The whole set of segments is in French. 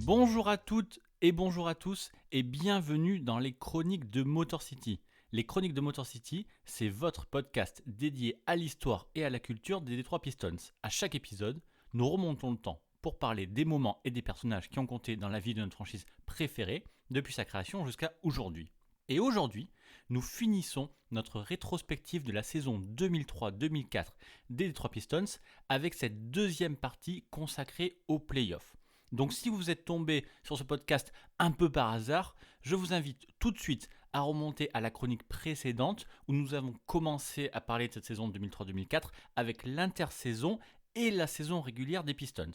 Bonjour à toutes et bonjour à tous et bienvenue dans les Chroniques de Motor City. Les Chroniques de Motor City, c'est votre podcast dédié à l'histoire et à la culture des Detroit Pistons. À chaque épisode, nous remontons le temps pour parler des moments et des personnages qui ont compté dans la vie de notre franchise préférée depuis sa création jusqu'à aujourd'hui. Et aujourd'hui, nous finissons notre rétrospective de la saison 2003-2004 des Detroit Pistons avec cette deuxième partie consacrée aux playoffs. Donc si vous êtes tombé sur ce podcast un peu par hasard, je vous invite tout de suite à remonter à la chronique précédente où nous avons commencé à parler de cette saison 2003-2004 avec l'intersaison et la saison régulière des Pistons.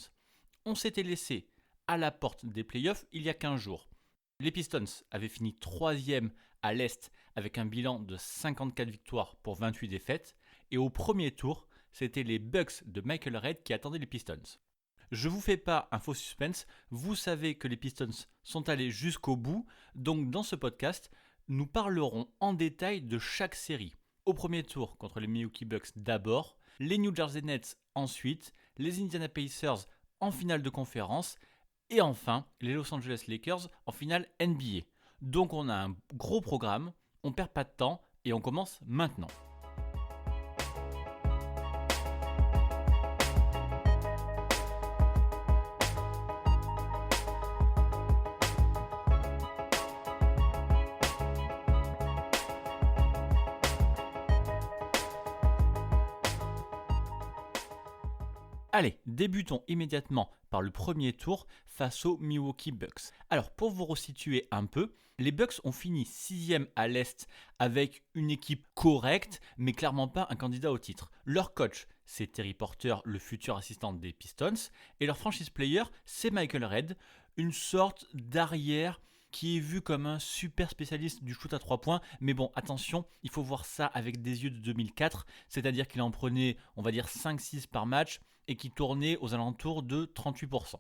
On s'était laissé à la porte des playoffs il y a 15 jours. Les Pistons avaient fini 3e à l'Est avec un bilan de 54 victoires pour 28 défaites et au premier tour, c'était les Bucks de Michael Redd qui attendaient les Pistons. Je vous fais pas un faux suspense, vous savez que les Pistons sont allés jusqu'au bout, donc dans ce podcast, nous parlerons en détail de chaque série. Au premier tour contre les Milwaukee Bucks d'abord, les New Jersey Nets ensuite, les Indiana Pacers en finale de conférence, et enfin les Los Angeles Lakers en finale NBA. Donc on a un gros programme, on perd pas de temps et on commence maintenant. Allez, débutons immédiatement par le premier tour face aux Milwaukee Bucks. Alors, pour vous resituer un peu, les Bucks ont fini 6e à l'Est avec une équipe correcte, mais clairement pas un candidat au titre. Leur coach, c'est Terry Porter, le futur assistant des Pistons, et leur franchise player, c'est Michael Redd, une sorte d'arrière qui est vu comme un super spécialiste du shoot à 3 points. Mais bon, attention, il faut voir ça avec des yeux de 2004, c'est-à-dire qu'il en prenait, on va dire, 5-6 par match et qui tournait aux alentours de 38%.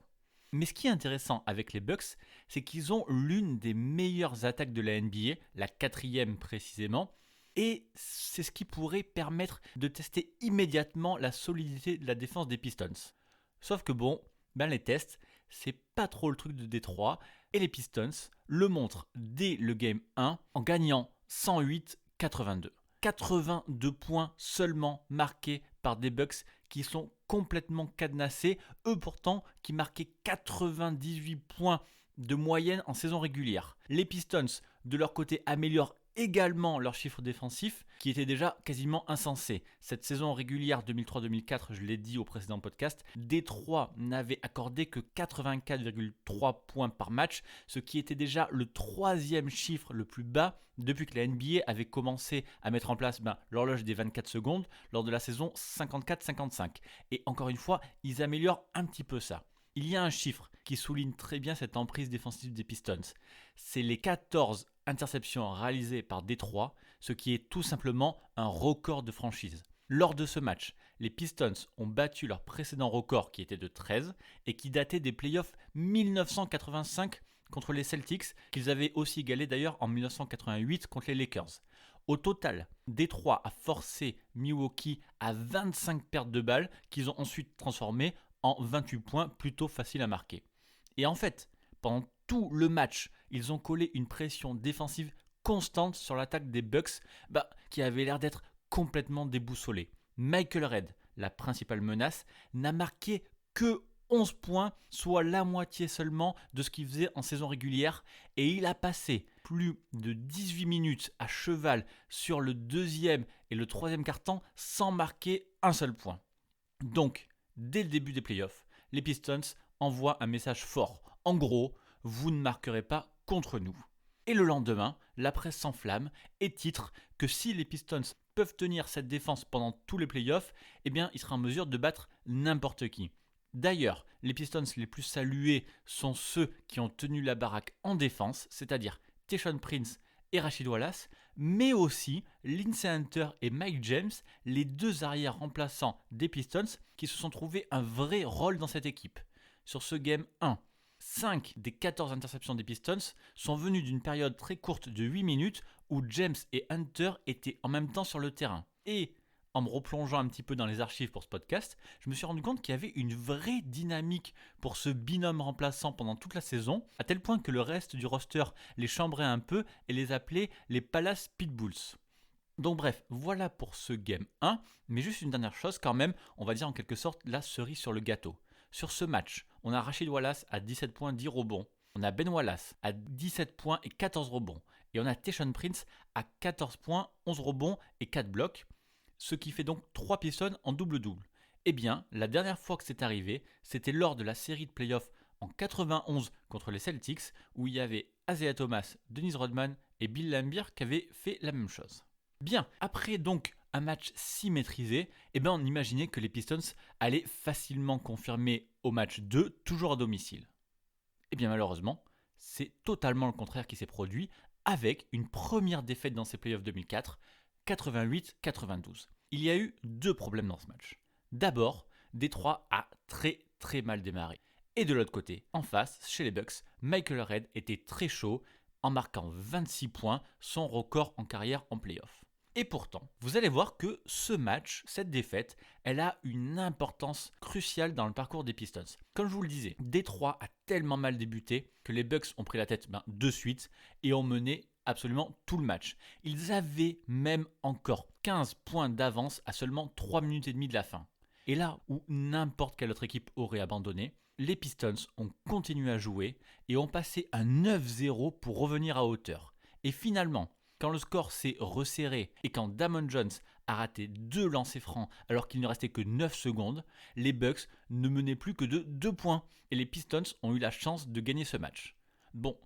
Mais ce qui est intéressant avec les Bucks, c'est qu'ils ont l'une des meilleures attaques de la NBA, la 4e précisément, et c'est ce qui pourrait permettre de tester immédiatement la solidité de la défense des Pistons. Sauf que bon, les tests, c'est pas trop le truc de Détroit, et les Pistons le montrent dès le game 1 en gagnant 108-82. 82 points seulement marqués par des Bucks qui sont complètement cadenassés, eux pourtant qui marquaient 98 points de moyenne en saison régulière. Les Pistons, de leur côté, améliorent également leurs chiffres défensifs qui étaient déjà quasiment insensés. Cette saison régulière 2003-2004, je l'ai dit au précédent podcast, Détroit n'avait accordé que 84,3 points par match, ce qui était déjà le 3e chiffre le plus bas depuis que la NBA avait commencé à mettre en place l'horloge des 24 secondes lors de la saison 54-55. Et encore une fois, ils améliorent un petit peu ça. Il y a un chiffre qui souligne très bien cette emprise défensive des Pistons. C'est les 14 interceptions réalisées par Détroit, ce qui est tout simplement un record de franchise. Lors de ce match, les Pistons ont battu leur précédent record qui était de 13 et qui datait des playoffs 1985 contre les Celtics, qu'ils avaient aussi égalé d'ailleurs en 1988 contre les Lakers. Au total, Détroit a forcé Milwaukee à 25 pertes de balles qu'ils ont ensuite transformées en 28 points plutôt faciles à marquer. Et en fait, pendant tout le match, ils ont collé une pression défensive constante sur l'attaque des Bucks qui avait l'air d'être complètement déboussolée. Michael Redd, la principale menace, n'a marqué que 11 points, soit la moitié seulement de ce qu'il faisait en saison régulière, et il a passé plus de 18 minutes à cheval sur le 2e et le 3e quart-temps sans marquer un seul point. Donc, dès le début des playoffs, les Pistons envoient un message fort. En gros, vous ne marquerez pas contre nous. Et le lendemain, la presse s'enflamme et titre que si les Pistons peuvent tenir cette défense pendant tous les playoffs, ils seraient en mesure de battre n'importe qui. D'ailleurs, les Pistons les plus salués sont ceux qui ont tenu la baraque en défense, c'est-à-dire Tayshaun Prince et Rasheed Wallace, mais aussi Lindsey Hunter et Mike James, les deux arrières remplaçants des Pistons qui se sont trouvés un vrai rôle dans cette équipe. Sur ce game 1, 5 des 14 interceptions des Pistons sont venues d'une période très courte de 8 minutes où James et Hunter étaient en même temps sur le terrain. Et en me replongeant un petit peu dans les archives pour ce podcast, je me suis rendu compte qu'il y avait une vraie dynamique pour ce binôme remplaçant pendant toute la saison, à tel point que le reste du roster les chambrait un peu et les appelait les Palace Pitbulls. Donc bref, voilà pour ce Game 1, mais juste une dernière chose quand même, on va dire en quelque sorte la cerise sur le gâteau. Sur ce match, on a Rasheed Wallace à 17 points, 10 rebonds, on a Ben Wallace à 17 points et 14 rebonds, et on a Tayshaun Prince à 14 points, 11 rebonds et 4 blocs, ce qui fait donc 3 Pistons en double-double. Eh bien, la dernière fois que c'est arrivé, c'était lors de la série de playoffs en 91 contre les Celtics, où il y avait Isaiah Thomas, Dennis Rodman et Bill Laimbeer qui avaient fait la même chose. Bien, après donc un match si maîtrisé, on imaginait que les Pistons allaient facilement confirmer au match 2, toujours à domicile. Eh bien malheureusement, c'est totalement le contraire qui s'est produit, avec une première défaite dans ces playoffs 2004, 88-92. Il y a eu 2 problèmes dans ce match. D'abord, Détroit a très mal démarré. Et de l'autre côté, en face, chez les Bucks, Michael Redd était très chaud en marquant 26 points, son record en carrière en playoff. Et pourtant, vous allez voir que ce match, cette défaite, elle a une importance cruciale dans le parcours des Pistons. Comme je vous le disais, Détroit a tellement mal débuté que les Bucks ont pris la tête de suite et ont mené absolument tout le match. Ils avaient même encore 15 points d'avance à seulement 3 minutes et demie de la fin. Et là où n'importe quelle autre équipe aurait abandonné, les Pistons ont continué à jouer et ont passé un 9-0 pour revenir à hauteur. Et finalement, quand le score s'est resserré et quand Damon Jones a raté 2 lancers francs alors qu'il ne restait que 9 secondes, les Bucks ne menaient plus que de 2 points et les Pistons ont eu la chance de gagner ce match. Bon,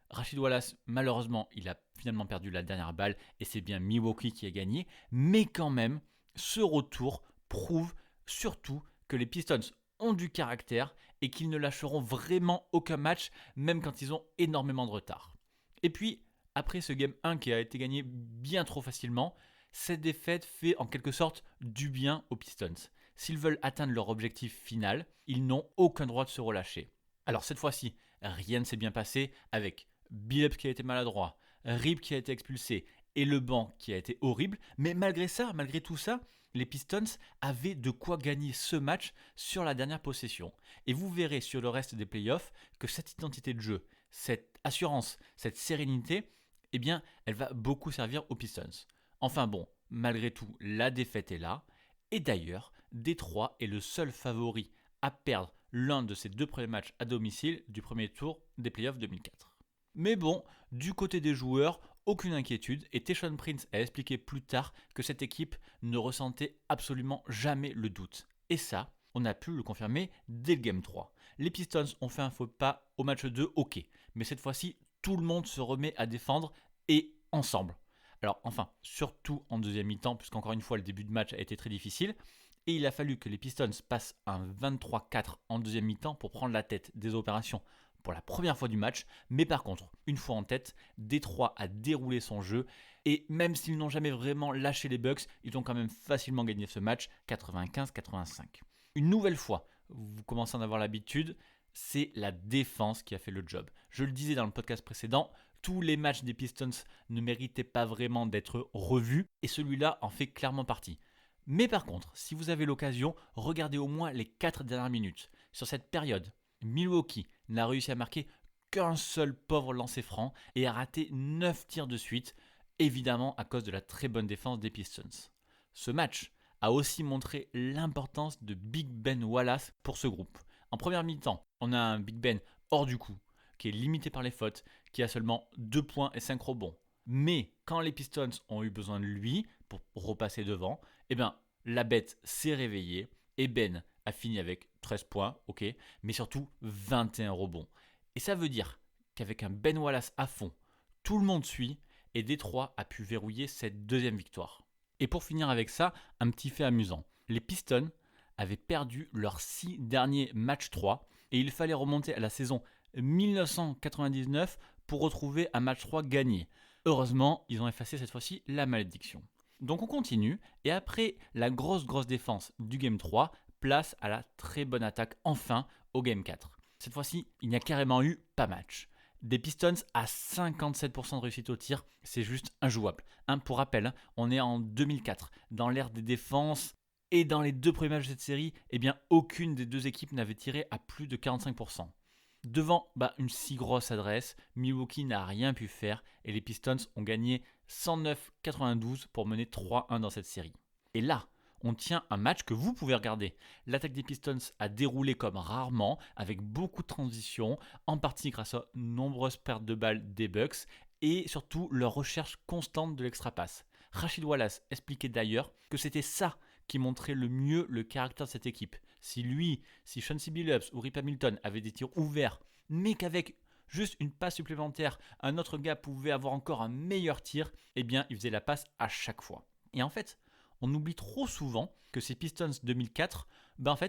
Rasheed Wallace, malheureusement, il a finalement perdu la dernière balle et c'est bien Milwaukee qui a gagné, mais quand même, ce retour prouve surtout que les Pistons ont du caractère et qu'ils ne lâcheront vraiment aucun match, même quand ils ont énormément de retard. Et puis, après ce Game 1 qui a été gagné bien trop facilement, cette défaite fait en quelque sorte du bien aux Pistons. S'ils veulent atteindre leur objectif final, ils n'ont aucun droit de se relâcher. Alors cette fois-ci, rien ne s'est bien passé avec Billups qui a été maladroit, Rip qui a été expulsé et le banc qui a été horrible. Mais malgré tout ça, les Pistons avaient de quoi gagner ce match sur la dernière possession. Et vous verrez sur le reste des playoffs que cette identité de jeu, cette assurance, cette sérénité, elle va beaucoup servir aux Pistons. Enfin bon, malgré tout, la défaite est là. Et d'ailleurs, Détroit est le seul favori à perdre l'un de ses 2 premiers matchs à domicile du premier tour des playoffs 2004. Mais bon, du côté des joueurs, aucune inquiétude et Tayshaun Prince a expliqué plus tard que cette équipe ne ressentait absolument jamais le doute. Et ça, on a pu le confirmer dès le Game 3. Les Pistons ont fait un faux pas au match 2, ok, mais cette fois-ci, tout le monde se remet à défendre et ensemble. Alors enfin, surtout en deuxième mi-temps, puisqu'encore une fois, le début de match a été très difficile. Et il a fallu que les Pistons passent un 23-4 en deuxième mi-temps pour prendre la tête des opérations pour la première fois du match. Mais par contre, une fois en tête, Détroit a déroulé son jeu. Et même s'ils n'ont jamais vraiment lâché les Bucks, ils ont quand même facilement gagné ce match 95-85. Une nouvelle fois, vous commencez à en avoir l'habitude, c'est la défense qui a fait le job. Je le disais dans le podcast précédent, tous les matchs des Pistons ne méritaient pas vraiment d'être revus et celui-là en fait clairement partie. Mais par contre, si vous avez l'occasion, regardez au moins les 4 dernières minutes. Sur cette période, Milwaukee n'a réussi à marquer qu'un seul pauvre lancer franc et a raté 9 tirs de suite, évidemment à cause de la très bonne défense des Pistons. Ce match a aussi montré l'importance de Big Ben Wallace pour ce groupe. En première mi-temps, on a un Big Ben hors du coup, qui est limité par les fautes, qui a seulement 2 points et 5 rebonds. Mais quand les Pistons ont eu besoin de lui pour repasser devant, la bête s'est réveillée et Ben a fini avec 13 points, ok, mais surtout 21 rebonds. Et ça veut dire qu'avec un Ben Wallace à fond, tout le monde suit et Détroit a pu verrouiller cette deuxième victoire. Et pour finir avec ça, un petit fait amusant. Les Pistons avaient perdu leurs 6 derniers matchs 3 et il fallait remonter à la saison 1999 pour retrouver un match 3 gagné. Heureusement, ils ont effacé cette fois-ci la malédiction. Donc on continue et après la grosse défense du Game 3, place à la très bonne attaque enfin au Game 4. Cette fois-ci, il n'y a carrément eu pas match. Des Pistons à 57% de réussite au tir, c'est juste injouable. Pour rappel, on est en 2004, dans l'ère des défenses, et dans les 2 premiers matchs de cette série, aucune des 2 équipes n'avait tiré à plus de 45%. Devant une si grosse adresse, Milwaukee n'a rien pu faire et les Pistons ont gagné 109-92 pour mener 3-1 dans cette série. Et là, on tient un match que vous pouvez regarder. L'attaque des Pistons a déroulé comme rarement, avec beaucoup de transitions, en partie grâce aux nombreuses pertes de balles des Bucks et surtout leur recherche constante de l'extra-pass. Rasheed Wallace expliquait d'ailleurs que c'était ça qui montrait le mieux le caractère de cette équipe. Si Chauncey Billups ou Rip Hamilton avaient des tirs ouverts, mais qu'avec juste une passe supplémentaire, un autre gars pouvait avoir encore un meilleur tir, il faisait la passe à chaque fois. Et en fait, on oublie trop souvent que ces Pistons 2004,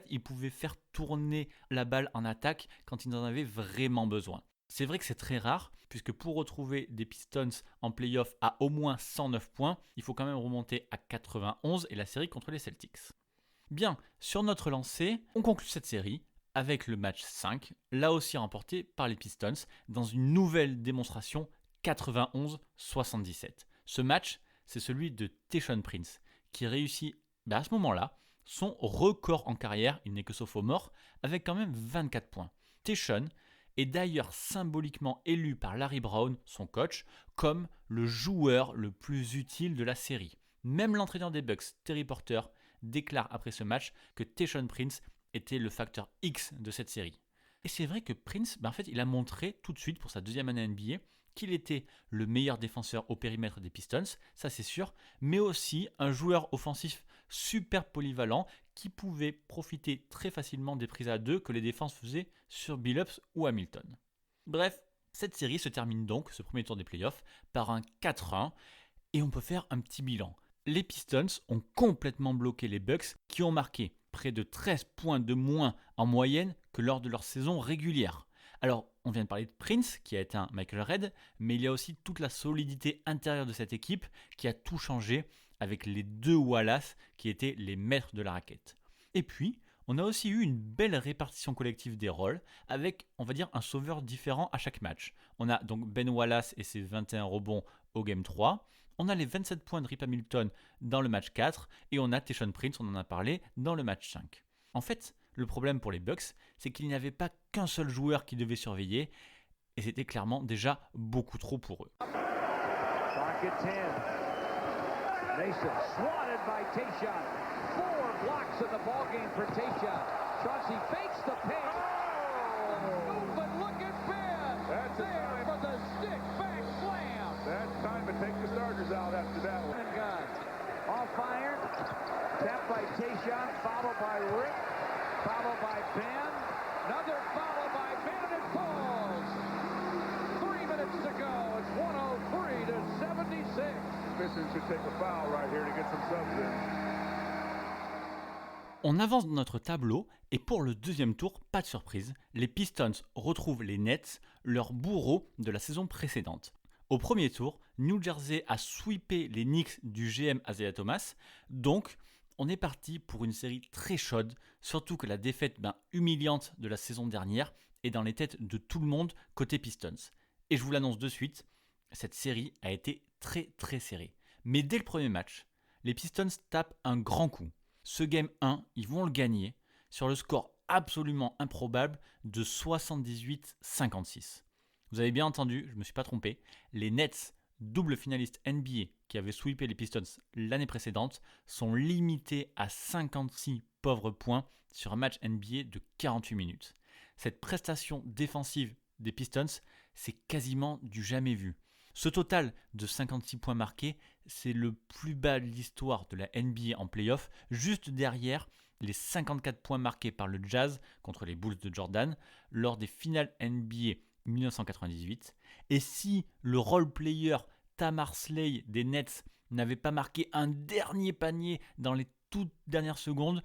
ils pouvaient faire tourner la balle en attaque quand ils en avaient vraiment besoin. C'est vrai que c'est très rare, puisque pour retrouver des Pistons en playoff à au moins 109 points, il faut quand même remonter à 91 et la série contre les Celtics. Bien, sur notre lancée, on conclut cette série avec le match 5, là aussi remporté par les Pistons, dans une nouvelle démonstration 91-77. Ce match, c'est celui de Tayshaun Prince, qui réussit à ce moment-là son record en carrière, il n'est que sophomore, avec quand même 24 points. Tayshaun est d'ailleurs symboliquement élu par Larry Brown, son coach, comme le joueur le plus utile de la série. Même l'entraîneur des Bucks, Terry Porter, déclare après ce match que Tayshaun Prince était le facteur X de cette série. Et c'est vrai que Prince, il a montré tout de suite pour sa 2e année NBA qu'il était le meilleur défenseur au périmètre des Pistons, ça c'est sûr, mais aussi un joueur offensif super polyvalent qui pouvait profiter très facilement des prises à 2 que les défenses faisaient sur Billups ou Hamilton. Bref, cette série se termine donc, ce premier tour des playoffs, par un 4-1 et on peut faire un petit bilan. Les Pistons ont complètement bloqué les Bucks qui ont marqué près de 13 points de moins en moyenne que lors de leur saison régulière. Alors, on vient de parler de Prince qui a été un Michael Redd, mais il y a aussi toute la solidité intérieure de cette équipe qui a tout changé avec les 2 Wallace qui étaient les maîtres de la raquette. Et puis, on a aussi eu une belle répartition collective des rôles avec, on va dire, un sauveur différent à chaque match. On a donc Ben Wallace et ses 21 rebonds au Game 3. On a les 27 points de Rip Hamilton dans le match 4 et on a Tayshaun Prince, on en a parlé, dans le match 5. En fait, le problème pour les Bucks, c'est qu'il n'y avait pas qu'un seul joueur qui devait surveiller et c'était clairement déjà beaucoup trop pour eux. Mason swatted by Tayshaun. 4 blocks in the ballgame for Tayshaun. Chauncey fakes the pass. Oh, but look at Ben. That's there for the stick back slam. That's time to take the starters out after that one. Gun. Off iron. Tapped by Tayshaun, followed by Rick, followed by Ben. Another follow by Ben, and it falls. 3 minutes to go. It's 103-76. On avance dans notre tableau et pour le 2e tour, pas de surprise, les Pistons retrouvent les Nets, leur bourreau de la saison précédente. Au premier tour, New Jersey a sweepé les Knicks du GM Isaiah Thomas, donc on est parti pour une série très chaude, surtout que la défaite humiliante de la saison dernière est dans les têtes de tout le monde côté Pistons. Et je vous l'annonce de suite, cette série a été très très serrée. Mais dès le premier match, les Pistons tapent un grand coup. Ce Game 1, ils vont le gagner sur le score absolument improbable de 78-56. Vous avez bien entendu, je ne me suis pas trompé, les Nets, double finalistes NBA qui avaient sweepé les Pistons l'année précédente, sont limités à 56 pauvres points sur un match NBA de 48 minutes. Cette prestation défensive des Pistons, c'est quasiment du jamais vu. Ce total de 56 points marqués, c'est le plus bas de l'histoire de la NBA en playoff, juste derrière les 54 points marqués par le Jazz contre les Bulls de Jordan lors des finales NBA 1998. Et si le role-player Tamar Slay des Nets n'avait pas marqué un dernier panier dans les toutes dernières secondes,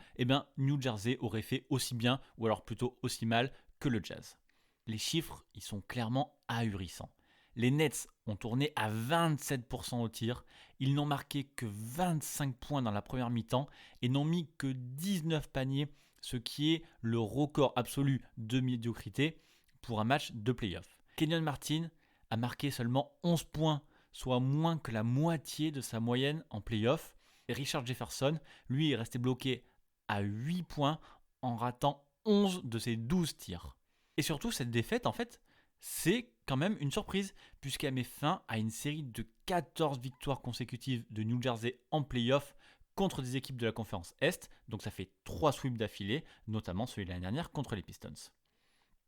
New Jersey aurait fait aussi bien, ou alors plutôt aussi mal que le Jazz. Les chiffres, ils sont clairement ahurissants. Les Nets ont tourné à 27% au tir, ils n'ont marqué que 25 points dans la première mi-temps et n'ont mis que 19 paniers, ce qui est le record absolu de médiocrité pour un match de play-off. Kenyon Martin a marqué seulement 11 points, soit moins que la moitié de sa moyenne en playoff. Et Richard Jefferson, lui, est resté bloqué à 8 points en ratant 11 de ses 12 tirs. Et surtout, cette défaite, en fait, c'est quand même une surprise, puisqu'elle met fin à une série de 14 victoires consécutives de New Jersey en playoff contre des équipes de la conférence Est. Donc ça fait 3 sweeps d'affilée, notamment celui de l'année dernière contre les Pistons.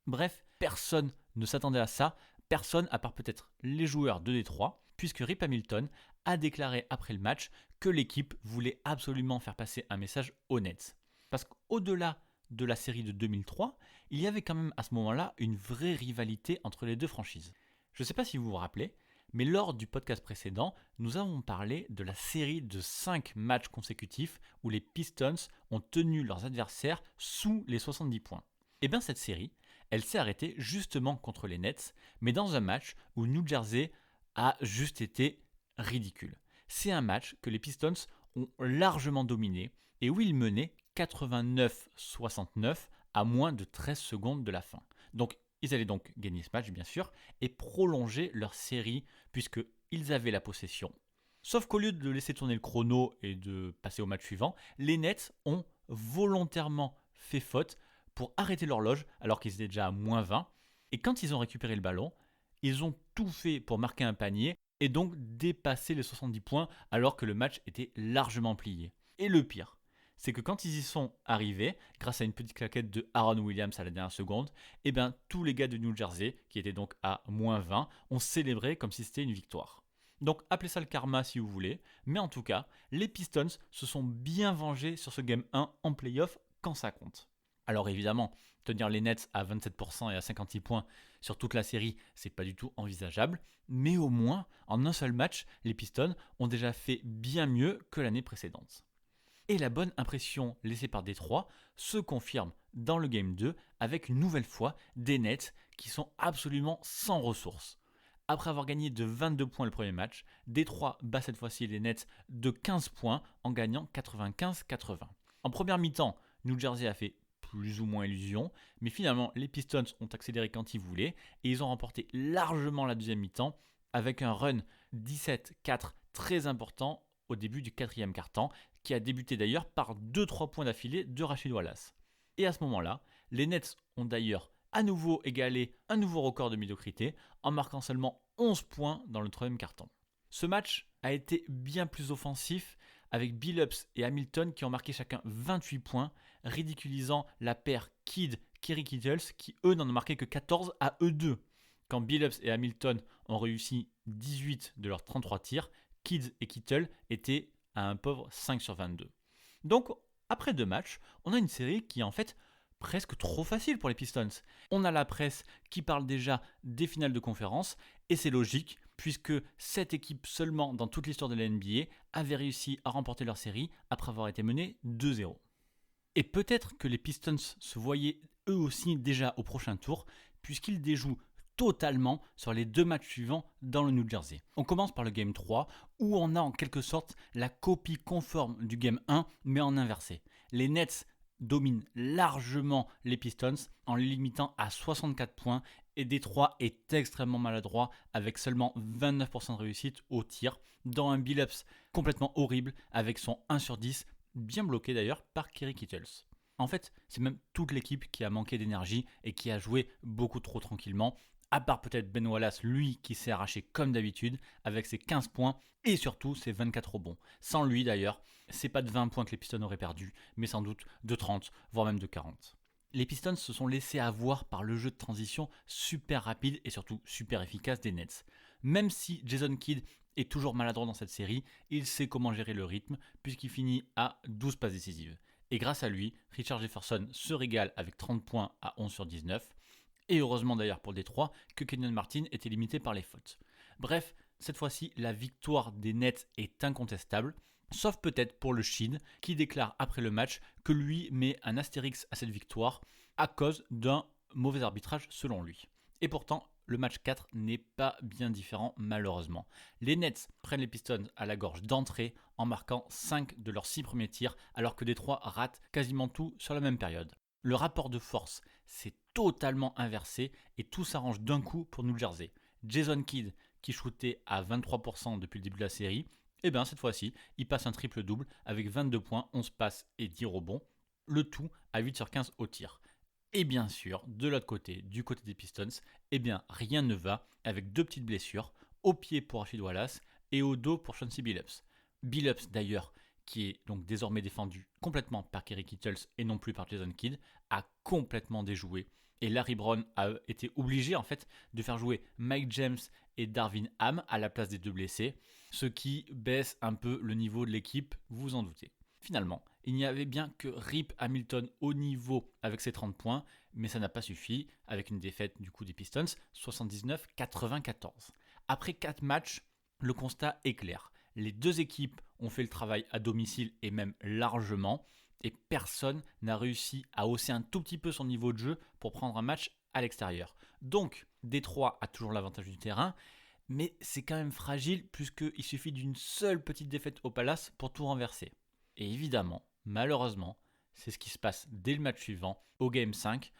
Bref, personne ne s'attendait à ça, personne à part peut-être les joueurs de Détroit, puisque Rip Hamilton a déclaré après le match que l'équipe voulait absolument faire passer un message aux Nets. Parce qu'au-delà de la série de 2003, il y avait quand même à ce moment-là une vraie rivalité entre les deux franchises. Je ne sais pas si vous vous rappelez, mais lors du podcast précédent, nous avons parlé de la série de 5 matchs consécutifs où les Pistons ont tenu leurs adversaires sous les 70 points. Et bien cette série, elle s'est arrêtée justement contre les Nets, mais dans un match où New Jersey a juste été ridicule. C'est un match que les Pistons ont largement dominé et où ils menaient 89-69 à moins de 13 secondes de la fin. Donc ils allaient donc gagner ce match bien sûr et prolonger leur série puisqu'ils avaient la possession. Sauf qu'au lieu de laisser tourner le chrono et de passer au match suivant, les Nets ont volontairement fait faute pour arrêter l'horloge alors qu'ils étaient déjà à moins 20. Et quand ils ont récupéré le ballon, ils ont tout fait pour marquer un panier et donc dépasser les 70 points alors que le match était largement plié. Et le pire, c'est que quand ils y sont arrivés, grâce à une petite claquette de Aaron Williams à la dernière seconde, eh bien, tous les gars de New Jersey, qui étaient donc à moins 20, ont célébré comme si c'était une victoire. Donc appelez ça le karma si vous voulez, mais en tout cas, les Pistons se sont bien vengés sur ce Game 1 en playoff quand ça compte. Alors évidemment, tenir les Nets à 27% et à 56 points sur toute la série, c'est pas du tout envisageable, mais au moins, en un seul match, les Pistons ont déjà fait bien mieux que l'année précédente. Et la bonne impression laissée par Détroit se confirme dans le Game 2 avec une nouvelle fois des Nets qui sont absolument sans ressources. Après avoir gagné de 22 points le premier match, Détroit bat cette fois-ci les Nets de 15 points en gagnant 95-80. En première mi-temps, New Jersey a fait plus ou moins illusion, mais finalement les Pistons ont accéléré quand ils voulaient et ils ont remporté largement la deuxième mi-temps avec un run 17-4 très important au début du quatrième quart-temps qui a débuté d'ailleurs par 2-3 points d'affilée de Rashid Wallace. Et à ce moment-là, les Nets ont d'ailleurs à nouveau égalé un nouveau record de médiocrité en marquant seulement 11 points dans le troisième quart-temps. Ce match a été bien plus offensif avec Billups et Hamilton qui ont marqué chacun 28 points, ridiculisant la paire Kidd-Kerry Kittles qui eux n'en ont marqué que 14 à eux deux. Quand Billups et Hamilton ont réussi 18 de leurs 33 tirs, Kidd et Kittle étaient à un pauvre 5 sur 22. Donc après 2 matchs, on a une série qui est en fait presque trop facile pour les Pistons. On a la presse qui parle déjà des finales de conférence et c'est logique puisque 7 équipes seulement dans toute l'histoire de la NBA avaient réussi à remporter leur série après avoir été menées 2-0. Et peut-être que les Pistons se voyaient eux aussi déjà au prochain tour puisqu'ils déjouent totalement sur les 2 matchs suivants dans le New Jersey. On commence par le Game 3 où on a en quelque sorte la copie conforme du Game 1 mais en inversé. Les Nets dominent largement les Pistons en les limitant à 64 points et Détroit est extrêmement maladroit avec seulement 29% de réussite au tir dans un Billups complètement horrible avec son 1 sur 10 bien bloqué d'ailleurs par Kerry Kittles. En fait, c'est même toute l'équipe qui a manqué d'énergie et qui a joué beaucoup trop tranquillement, à part peut-être Ben Wallace, lui qui s'est arraché comme d'habitude avec ses 15 points et surtout ses 24 rebonds. Sans lui d'ailleurs, c'est pas de 20 points que les Pistons auraient perdu, mais sans doute de 30, voire même de 40. Les Pistons se sont laissés avoir par le jeu de transition super rapide et surtout super efficace des Nets. Même si Jason Kidd est toujours maladroit dans cette série, il sait comment gérer le rythme puisqu'il finit à 12 passes décisives. Et grâce à lui, Richard Jefferson se régale avec 30 points à 11 sur 19. Et heureusement d'ailleurs pour Détroit que Kenyon Martin était limité par les fautes. Bref, cette fois-ci, la victoire des Nets est incontestable, sauf peut-être pour le Shin qui déclare après le match que lui met un astérix à cette victoire à cause d'un mauvais arbitrage selon lui. Et pourtant, le match 4 n'est pas bien différent malheureusement. Les Nets prennent les Pistons à la gorge d'entrée en marquant 5 de leurs 6 premiers tirs alors que Détroit rate quasiment tout sur la même période. Le rapport de force s'est totalement inversé et tout s'arrange d'un coup pour New Jersey. Jason Kidd, qui shootait à 23% depuis le début de la série, et bien cette fois-ci, il passe un triple-double avec 22 points, 11 passes et 10 rebonds, le tout à 8 sur 15 au tir. Et bien sûr, de l'autre côté, du côté des Pistons, eh bien rien ne va avec 2 petites blessures, au pied pour Rashid Wallace et au dos pour Chauncey Billups. Billups d'ailleurs, qui est donc désormais défendu complètement par Kerry Kittles et non plus par Jason Kidd, a complètement déjoué. Et Larry Brown a été obligé en fait de faire jouer Mike James et Darvin Ham à la place des 2 blessés, ce qui baisse un peu le niveau de l'équipe, vous vous en doutez. Finalement, il n'y avait bien que Rip Hamilton au niveau avec ses 30 points, mais ça n'a pas suffi avec une défaite du coup des Pistons, 79-94. Après 4 matchs, le constat est clair. Les 2 équipes ont fait le travail à domicile et même largement, et personne n'a réussi à hausser un tout petit peu son niveau de jeu pour prendre un match à l'extérieur. Donc, Détroit a toujours l'avantage du terrain, mais c'est quand même fragile puisqu'il suffit d'une seule petite défaite au Palace pour tout renverser. Et évidemment, malheureusement, c'est ce qui se passe dès le match suivant, au Game 5,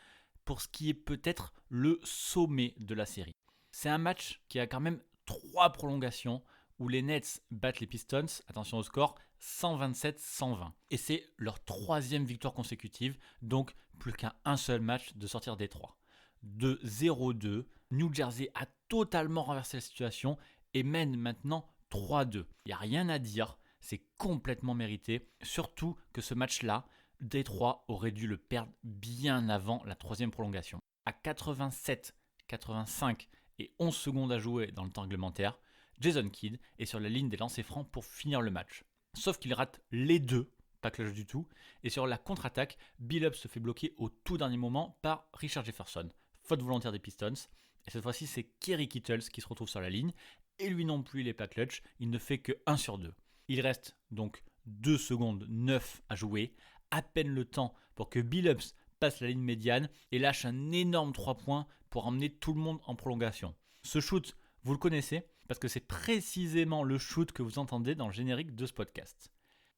pour ce qui est peut-être le sommet de la série. C'est un match qui a quand même 3 prolongations où les Nets battent les Pistons, attention au score, 127-120. Et c'est leur 3e victoire consécutive, donc plus qu'à un seul match de sortir des 3. De 0-2, New Jersey a totalement renversé la situation et mène maintenant 3-2. Il n'y a rien à dire, c'est complètement mérité, surtout que ce match-là, Détroit aurait dû le perdre bien avant la 3e prolongation. À 87, 85 et 11 secondes à jouer dans le temps réglementaire, Jason Kidd est sur la ligne des lancers francs pour finir le match. Sauf qu'il rate les 2, pas clutch du tout, et sur la contre-attaque, Billups se fait bloquer au tout dernier moment par Richard Jefferson. Faute volontaire des Pistons, et cette fois-ci c'est Kerry Kittles qui se retrouve sur la ligne, et lui non plus il n'est pas clutch, il ne fait que 1 sur 2. Il reste donc 2 secondes 9 à jouer, à peine le temps pour que Billups passe la ligne médiane et lâche un énorme 3 points pour emmener tout le monde en prolongation. Ce shoot, vous le connaissez, parce que c'est précisément le shoot que vous entendez dans le générique de ce podcast.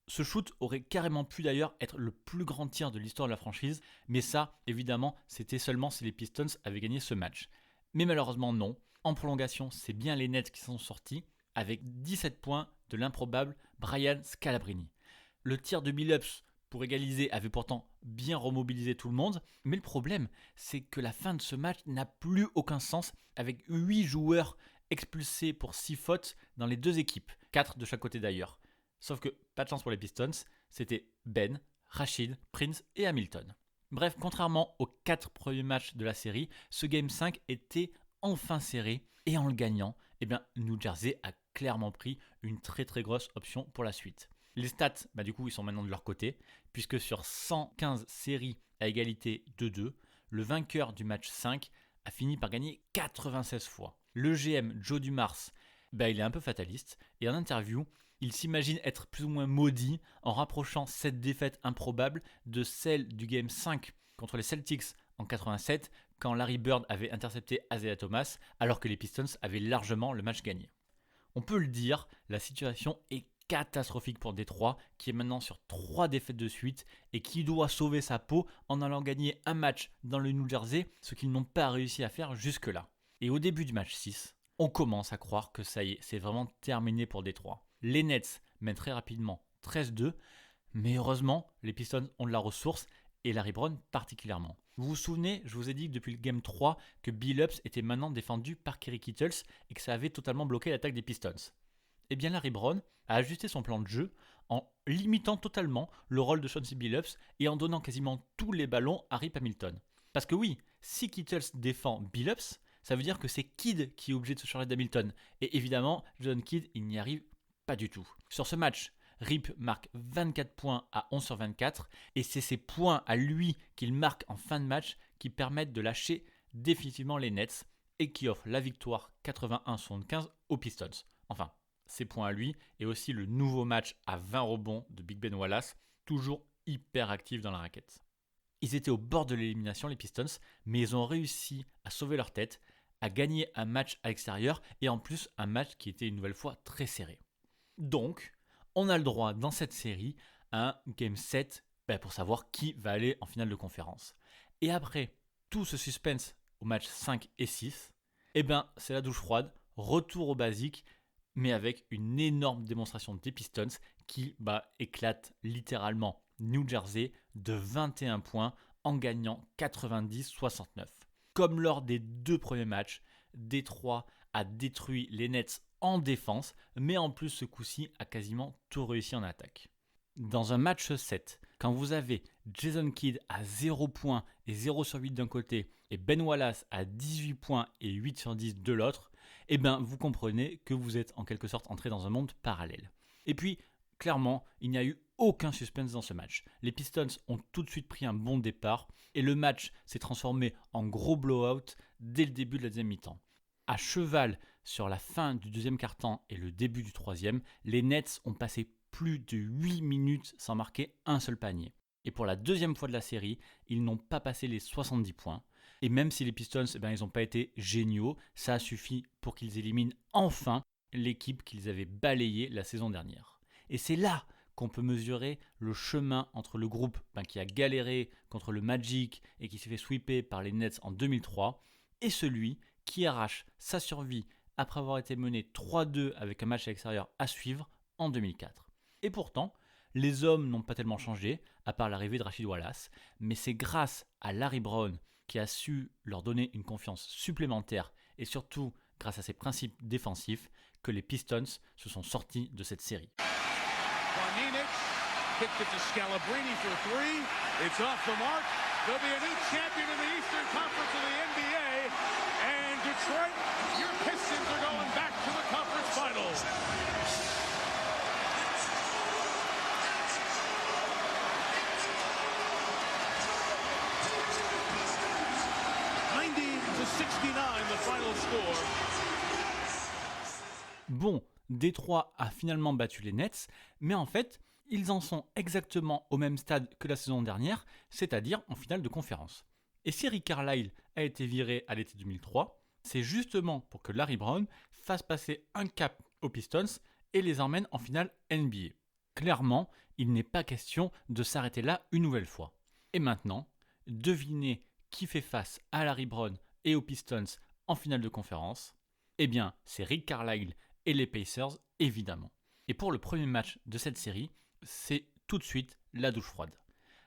Ce shoot aurait carrément pu d'ailleurs être le plus grand tir de l'histoire de la franchise, mais ça, évidemment, c'était seulement si les Pistons avaient gagné ce match. Mais malheureusement non, en prolongation, c'est bien les Nets qui sont sortis, avec 17 points de l'improbable Brian Scalabrine. Le tir de Billups pour égaliser avait pourtant bien remobilisé tout le monde, mais le problème, c'est que la fin de ce match n'a plus aucun sens avec 8 joueurs expulsés pour 6 fautes dans les 2 équipes, 4 de chaque côté d'ailleurs. Sauf que, pas de chance pour les Pistons, c'était Ben, Rashid, Prince et Hamilton. Bref, contrairement aux 4 premiers matchs de la série, ce Game 5 était enfin serré, et en le gagnant, New Jersey a clairement pris une très très grosse option pour la suite. Les stats, du coup, ils sont maintenant de leur côté, puisque sur 115 séries à égalité 2-2, le vainqueur du match 5 a fini par gagner 96 fois. Le GM Joe Dumars, il est un peu fataliste, et en interview, il s'imagine être plus ou moins maudit en rapprochant cette défaite improbable de celle du Game 5 contre les Celtics en 87, quand Larry Bird avait intercepté Isaiah Thomas, alors que les Pistons avaient largement le match gagné. On peut le dire, la situation est catastrophique pour Détroit, qui est maintenant sur 3 défaites de suite et qui doit sauver sa peau en allant gagner un match dans le New Jersey, ce qu'ils n'ont pas réussi à faire jusque-là. Et au début du match 6, on commence à croire que ça y est, c'est vraiment terminé pour Détroit. Les Nets mènent très rapidement 13-2, mais heureusement, les Pistons ont de la ressource et Larry Brown particulièrement. Vous vous souvenez, je vous ai dit que depuis le Game 3 que Billups était maintenant défendu par Kerry Kittles et que ça avait totalement bloqué l'attaque des Pistons. Eh bien Larry Brown a ajusté son plan de jeu en limitant totalement le rôle de Chauncey Billups et en donnant quasiment tous les ballons à Rip Hamilton. Parce que oui, si Kittles défend Billups, ça veut dire que c'est Kidd qui est obligé de se charger d'Hamilton. Et évidemment, Jason Kidd, il n'y arrive pas du tout. Sur ce match, Rip marque 24 points à 11 sur 24 et c'est ces points à lui qu'il marque en fin de match qui permettent de lâcher définitivement les Nets et qui offrent la victoire 81-75 aux Pistons. Enfin, ses points à lui et aussi le nouveau match à 20 rebonds de Big Ben Wallace, toujours hyper actif dans la raquette. Ils étaient au bord de l'élimination, les Pistons, mais ils ont réussi à sauver leur tête, à gagner un match à l'extérieur et en plus un match qui était une nouvelle fois très serré. Donc, on a le droit dans cette série à un Game 7 pour savoir qui va aller en finale de conférence. Et après tout ce suspense au match 5 et 6, c'est la douche froide, retour au basique, mais avec une énorme démonstration des Pistons qui éclate littéralement New Jersey de 21 points en gagnant 90-69. Comme lors des 2 premiers matchs, Détroit a détruit les Nets en défense, mais en plus ce coup-ci a quasiment tout réussi en attaque. Dans un match 7, quand vous avez Jason Kidd à 0 points et 0 sur 8 d'un côté et Ben Wallace à 18 points et 8 sur 10 de l'autre, vous comprenez que vous êtes en quelque sorte entré dans un monde parallèle. Et puis, clairement, il n'y a eu aucun suspense dans ce match. Les Pistons ont tout de suite pris un bon départ et le match s'est transformé en gros blowout dès le début de la deuxième mi-temps. À cheval sur la fin du deuxième quart-temps et le début du troisième, les Nets ont passé plus de 8 minutes sans marquer un seul panier. Et pour la deuxième fois de la série, ils n'ont pas passé les 70 points. Et même si les Pistons, ils n'ont pas été géniaux, ça a suffi pour qu'ils éliminent enfin l'équipe qu'ils avaient balayée la saison dernière. Et c'est là qu'on peut mesurer le chemin entre le groupe qui a galéré contre le Magic et qui s'est fait sweeper par les Nets en 2003 et celui qui arrache sa survie après avoir été mené 3-2 avec un match à l'extérieur à suivre en 2004. Et pourtant, les hommes n'ont pas tellement changé, à part l'arrivée de Rashid Wallace, mais c'est grâce à Larry Brown qui a su leur donner une confiance supplémentaire et surtout grâce à ses principes défensifs que les Pistons se sont sortis de cette série. Boninic kicked it to Scalabrine for 3. It's off the mark. There'll be a new champion in the Eastern Conference of the NBA. And Detroit, your Pistons are going back to the conference finals. Bon, Détroit a finalement battu les Nets, mais en fait, ils en sont exactement au même stade que la saison dernière, c'est-à-dire en finale de conférence. Et si Rick Carlisle a été viré à l'été 2003, c'est justement pour que Larry Brown fasse passer un cap aux Pistons et les emmène en finale NBA. Clairement, il n'est pas question de s'arrêter là une nouvelle fois. Et maintenant, devinez qui fait face à Larry Brown et aux Pistons en finale de conférence. C'est Rick Carlisle et les Pacers, évidemment. Et pour le premier match de cette série, c'est tout de suite la douche froide.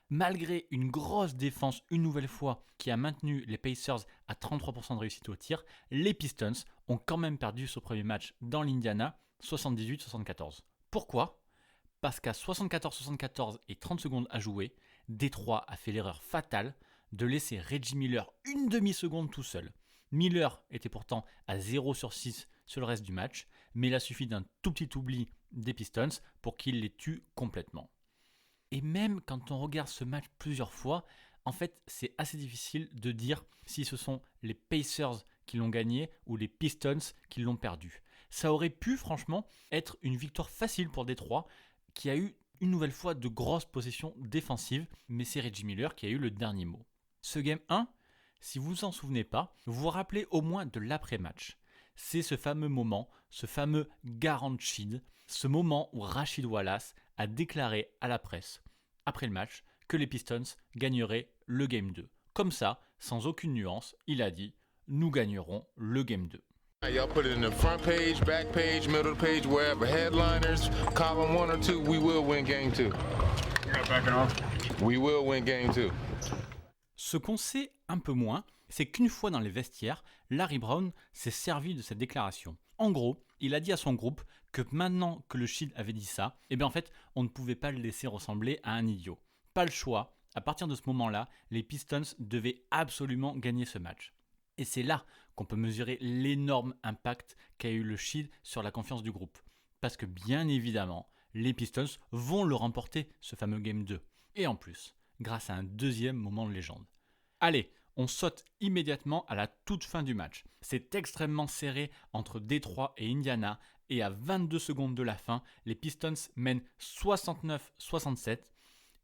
Malgré une grosse défense une nouvelle fois qui a maintenu les Pacers à 33% de réussite au tir, les Pistons ont quand même perdu ce premier match dans l'Indiana 78-74. Pourquoi ? Parce qu'à 74-74 et 30 secondes à jouer, Détroit a fait l'erreur fatale de laisser Reggie Miller une demi-seconde tout seul. Miller était pourtant à 0 sur 6 sur le reste du match, mais il a suffi d'un tout petit oubli des Pistons pour qu'il les tue complètement. Et même quand on regarde ce match plusieurs fois, en fait, c'est assez difficile de dire si ce sont les Pacers qui l'ont gagné ou les Pistons qui l'ont perdu. Ça aurait pu, franchement, être une victoire facile pour Détroit, qui a eu une nouvelle fois de grosses possessions défensives, mais c'est Reggie Miller qui a eu le dernier mot. Ce Game 1, si vous vous en souvenez pas, vous vous rappelez au moins de l'après-match. C'est ce fameux moment, ce fameux guaranteed, ce moment où Rashid Wallace a déclaré à la presse, après le match, que les Pistons gagneraient le Game 2. Comme ça, sans aucune nuance, il a dit « Nous gagnerons le Game 2 ». Y'all put it in the front page, back page, middle page, wherever, headliners, column 1 or 2, we will win game 2. We will win game 2. Ce qu'on sait un peu moins, c'est qu'une fois dans les vestiaires, Larry Brown s'est servi de cette déclaration. En gros, il a dit à son groupe que maintenant que le Shield avait dit ça, en fait, on ne pouvait pas le laisser ressembler à un idiot. Pas le choix, à partir de ce moment-là, les Pistons devaient absolument gagner ce match. Et c'est là qu'on peut mesurer l'énorme impact qu'a eu le Shield sur la confiance du groupe. Parce que bien évidemment, les Pistons vont le remporter, ce fameux Game 2. Et en plus, grâce à un deuxième moment de légende. Allez, on saute immédiatement à la toute fin du match. C'est extrêmement serré entre Détroit et Indiana et à 22 secondes de la fin, les Pistons mènent 69-67.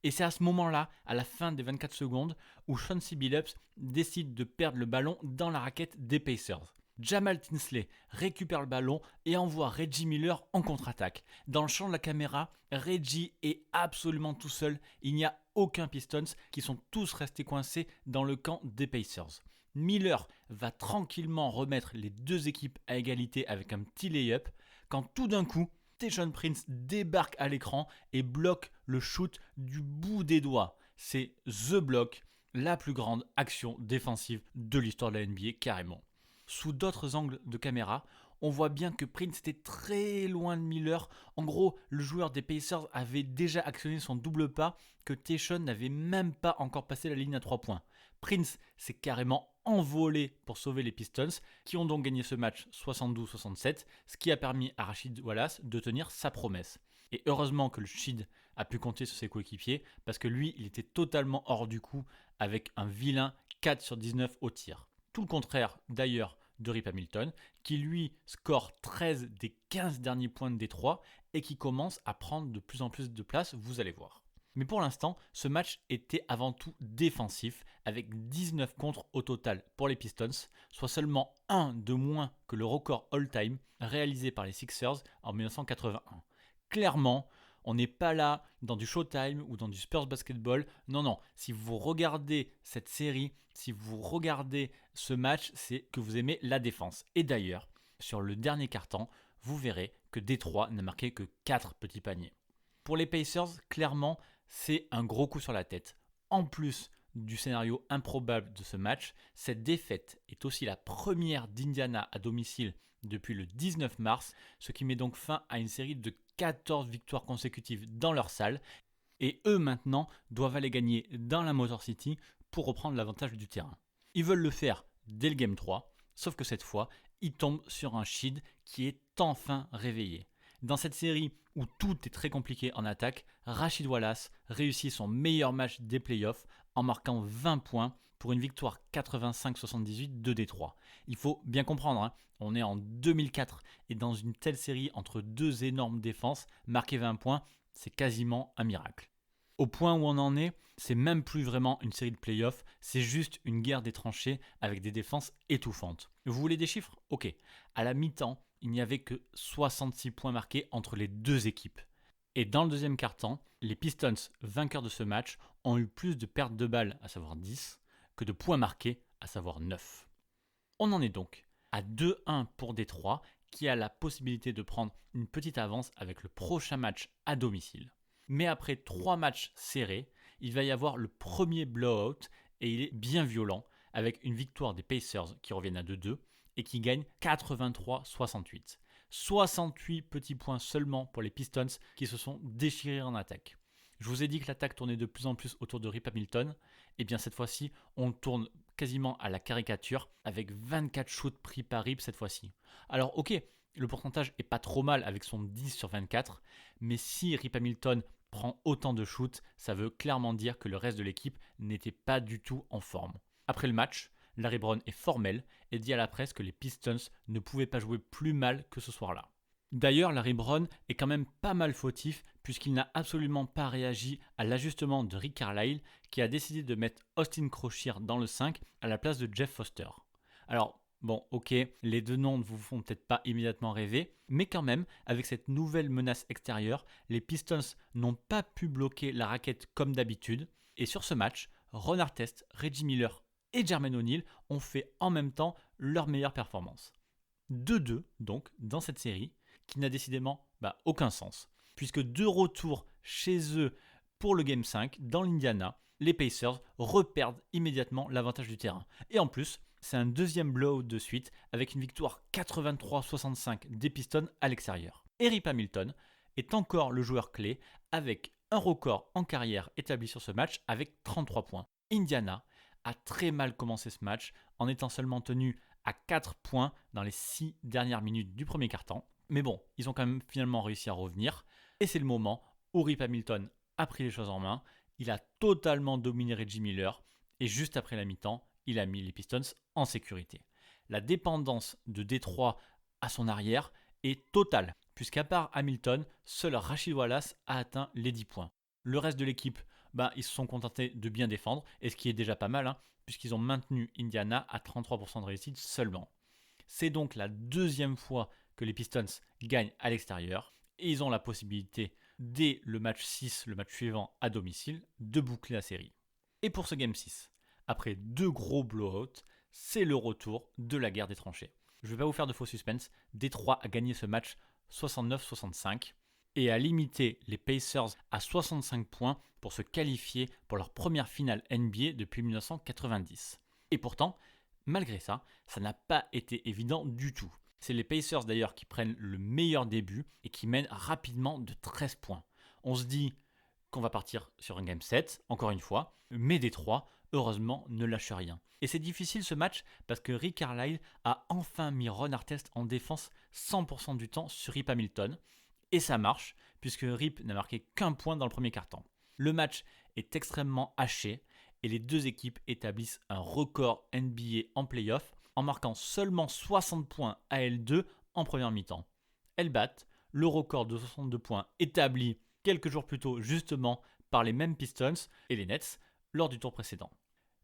Et c'est à ce moment-là, à la fin des 24 secondes, où Chauncey Billups décide de perdre le ballon dans la raquette des Pacers. Jamal Tinsley récupère le ballon et envoie Reggie Miller en contre-attaque. Dans le champ de la caméra, Reggie est absolument tout seul. Il n'y a aucun Pistons qui sont tous restés coincés dans le camp des Pacers. Miller va tranquillement remettre les deux équipes à égalité avec un petit lay-up quand tout d'un coup, Tayshaun Prince débarque à l'écran et bloque le shoot du bout des doigts. C'est The Block, la plus grande action défensive de l'histoire de la NBA carrément. Sous d'autres angles de caméra, on voit bien que Prince était très loin de Miller. En gros, le joueur des Pacers avait déjà actionné son double pas que Tayshaun n'avait même pas encore passé la ligne à 3 points. Prince s'est carrément envolé pour sauver les Pistons, qui ont donc gagné ce match 72-67, ce qui a permis à Rasheed Wallace de tenir sa promesse. Et heureusement que le Shid a pu compter sur ses coéquipiers, parce que lui, il était totalement hors du coup, avec un vilain 4 sur 19 au tir. Tout le contraire d'ailleurs de Rip Hamilton, qui lui score 13 des 15 derniers points de Détroit et qui commence à prendre de plus en plus de place, vous allez voir. Mais pour l'instant, ce match était avant tout défensif, avec 19 contres au total pour les Pistons, soit seulement un de moins que le record all-time réalisé par les Sixers en 1981. Clairement, on n'est pas là dans du Showtime ou dans du Spurs Basketball. Non. Si vous regardez cette série, si vous regardez ce match, c'est que vous aimez la défense. Et d'ailleurs, sur le dernier quart-temps, vous verrez que Détroit n'a marqué que 4 petits paniers. Pour les Pacers, clairement, c'est un gros coup sur la tête. En plus du scénario improbable de ce match, cette défaite est aussi la première d'Indiana à domicile depuis le 19 mars, ce qui met donc fin à une série de 14 victoires consécutives dans leur salle. Et eux maintenant doivent aller gagner dans la Motor City pour reprendre l'avantage du terrain. Ils veulent le faire dès le Game 3, sauf que cette fois, ils tombent sur un Shid qui est enfin réveillé. Dans cette série où tout est très compliqué en attaque, Rasheed Wallace réussit son meilleur match des playoffs en marquant 20 points pour une victoire 85-78 de Détroit. Il faut bien comprendre, on est en 2004 et dans une telle série entre deux énormes défenses, marquer 20 points, c'est quasiment un miracle. Au point où on en est, c'est même plus vraiment une série de playoffs, c'est juste une guerre des tranchées avec des défenses étouffantes. Vous voulez des chiffres ? Ok. À la mi-temps, il n'y avait que 66 points marqués entre les deux équipes. Et dans le deuxième quart-temps, les Pistons, vainqueurs de ce match, ont eu plus de pertes de balles, à savoir 10, que de points marqués, à savoir 9. On en est donc à 2-1 pour Détroit, qui a la possibilité de prendre une petite avance avec le prochain match à domicile. Mais après 3 matchs serrés, il va y avoir le premier blowout et il est bien violent avec une victoire des Pacers qui reviennent à 2-2 et qui gagnent 83-68. 68 petits points seulement pour les Pistons qui se sont déchirés en attaque. Je vous ai dit que l'attaque tournait de plus en plus autour de Rip Hamilton. Et bien cette fois-ci, on tourne quasiment à la caricature avec 24 shoots pris par Rip cette fois-ci. Alors ok, le pourcentage est pas trop mal avec son 10 sur 24, mais si Rip Hamilton prend autant de shoots, ça veut clairement dire que le reste de l'équipe n'était pas du tout en forme. Après le match, Larry Brown est formel et dit à la presse que les Pistons ne pouvaient pas jouer plus mal que ce soir-là. D'ailleurs, Larry Brown est quand même pas mal fautif puisqu'il n'a absolument pas réagi à l'ajustement de Rick Carlisle qui a décidé de mettre Austin Crochet dans le 5 à la place de Jeff Foster. Alors, bon, ok, les deux noms ne vous font peut-être pas immédiatement rêver, mais quand même, avec cette nouvelle menace extérieure, les Pistons n'ont pas pu bloquer la raquette comme d'habitude. Et sur ce match, Ron Artest, Reggie Miller et Jermaine O'Neal ont fait en même temps leur meilleure performance. 2-2 donc dans cette série qui n'a décidément aucun sens, puisque de retour chez eux pour le Game 5 dans l'Indiana, les Pacers reperdent immédiatement l'avantage du terrain. Et en plus, c'est un deuxième blowout de suite avec une victoire 83-65 des Pistons à l'extérieur. Et Rip Hamilton est encore le joueur clé avec un record en carrière établi sur ce match avec 33 points. Indiana a très mal commencé ce match en étant seulement tenu à 4 points dans les 6 dernières minutes du premier quart-temps. Mais bon, ils ont quand même finalement réussi à revenir. Et c'est le moment où Rip Hamilton a pris les choses en main. Il a totalement dominé Reggie Miller. Et juste après la mi-temps, il a mis les Pistons en sécurité. La dépendance de Détroit à son arrière est totale, puisqu'à part Hamilton, seul Rasheed Wallace a atteint les 10 points. Le reste de l'équipe, ils se sont contentés de bien défendre, et ce qui est déjà pas mal, puisqu'ils ont maintenu Indiana à 33% de réussite seulement. C'est donc la deuxième fois que les Pistons gagnent à l'extérieur et ils ont la possibilité, dès le match 6, le match suivant à domicile, de boucler la série. Et pour ce Game 6, après 2 gros blowouts, c'est le retour de la guerre des tranchées. Je ne vais pas vous faire de faux suspense, Détroit a gagné ce match 69-65 et a limité les Pacers à 65 points pour se qualifier pour leur première finale NBA depuis 1990. Et pourtant, malgré ça, ça n'a pas été évident du tout. C'est les Pacers d'ailleurs qui prennent le meilleur début et qui mènent rapidement de 13 points. On se dit qu'on va partir sur un Game 7, encore une fois, mais Détroit, heureusement, ne lâche rien. Et c'est difficile ce match parce que Rick Carlisle a enfin mis Ron Artest en défense 100% du temps sur Rip Hamilton. Et ça marche, puisque Rip n'a marqué qu'un point dans le premier quart-temps. Le match est extrêmement haché, et les deux équipes établissent un record NBA en play-off en marquant seulement 60 points à L2 en première mi-temps. Elles battent le record de 62 points établi quelques jours plus tôt justement par les mêmes Pistons et les Nets lors du tour précédent.